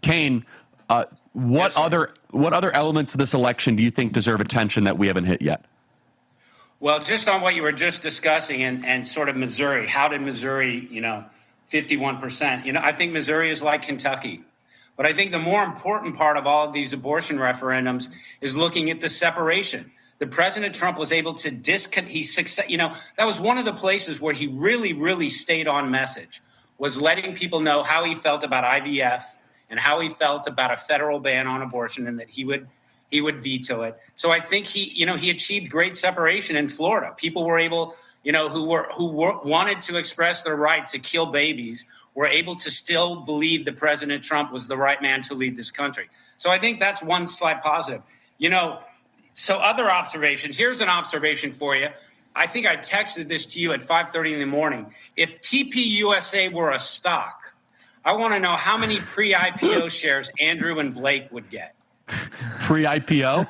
Kane, what other elements of this election do you think deserve attention that we haven't hit yet? Well, just on what you were just discussing and sort of Missouri, how did Missouri, 51%? I think Missouri is like Kentucky. But I think the more important part of all of these abortion referendums is looking at the separation. The President Trump was able to that was one of the places where he really, really stayed on message, was letting people know how he felt about IVF and how he felt about a federal ban on abortion, and that he would veto it. So I think he achieved great separation in Florida. People were able, who wanted to express their right to kill babies, were able to still believe that President Trump was the right man to lead this country. So I think that's one slight positive. So other observations. Here's an observation for you. I think I texted this to you at 5:30 in the morning. If TPUSA were a stock, I want to know how many pre-IPO shares Andrew and Blake would get. Pre-IPO,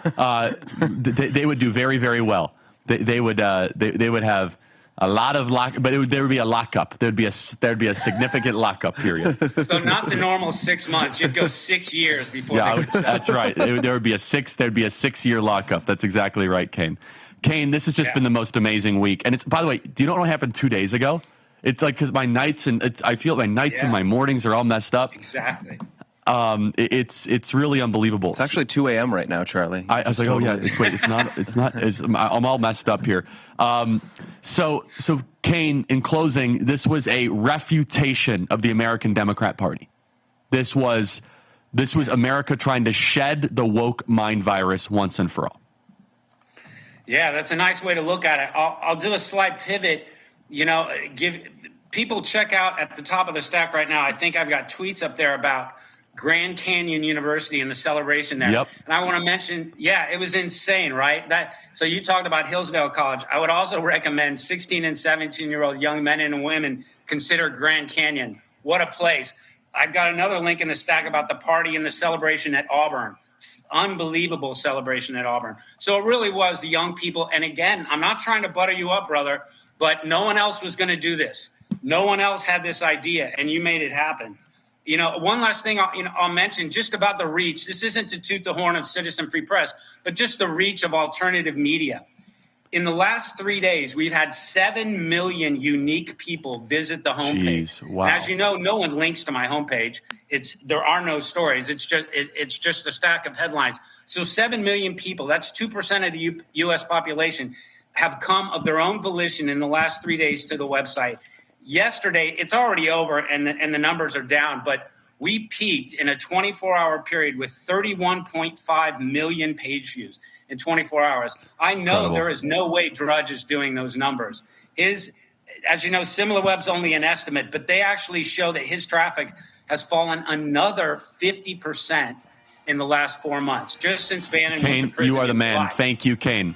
they would do very, very well. They would have a lot of but there would be a lockup. There'd be a significant lockup period. So not the normal 6 months. You'd go 6 years before. Yeah, that's right. There'd be a 6-year lockup. That's exactly right, Kane. Kane, this has just been the most amazing week. And it's, by the way, do you know what happened 2 days ago? It's like, because my nights I feel my nights and my mornings are all messed up. Exactly. It's really unbelievable. It's actually 2 a.m. right now, Charlie. I was like, oh yeah, I'm all messed up here. So Kane, in closing, this was a refutation of the American Democrat Party. This was America trying to shed the woke mind virus once and for all. Yeah, that's a nice way to look at it. I'll do a slight pivot. Give people check out at the top of the stack right now. I think I've got tweets up there about Grand Canyon University and the celebration there. Yep. And I want to mention, it was insane, right? So you talked about Hillsdale College. I would also recommend 16 and 17-year-old young men and women consider Grand Canyon. What a place. I've got another link in the stack about the party and the celebration at Auburn. Unbelievable celebration at Auburn. So it really was the young people. And again, I'm not trying to butter you up, brother, but no one else was going to do this. No one else had this idea, and you made it happen. One last thing I'll mention just about the reach. This isn't to toot the horn of Citizen Free Press, but just the reach of alternative media. In the last 3 days, we've had 7 million unique people visit the homepage. Jeez, wow. And as you know, no one links to my homepage. There are no stories. It's just a stack of headlines. So 7 million people, that's 2% of the U.S. population, have come of their own volition in the last 3 days to the website. Yesterday, it's already over, and the numbers are down, but we peaked in a 24-hour period with 31.5 million page views in 24 hours. I know incredible. There is no way Drudge is doing those numbers. As you know, SimilarWeb's only an estimate, but they actually show that his traffic has fallen another 50% in the last 4 months, just since Bannon went to Kane, prison you are the in man. July. Thank you, Kane.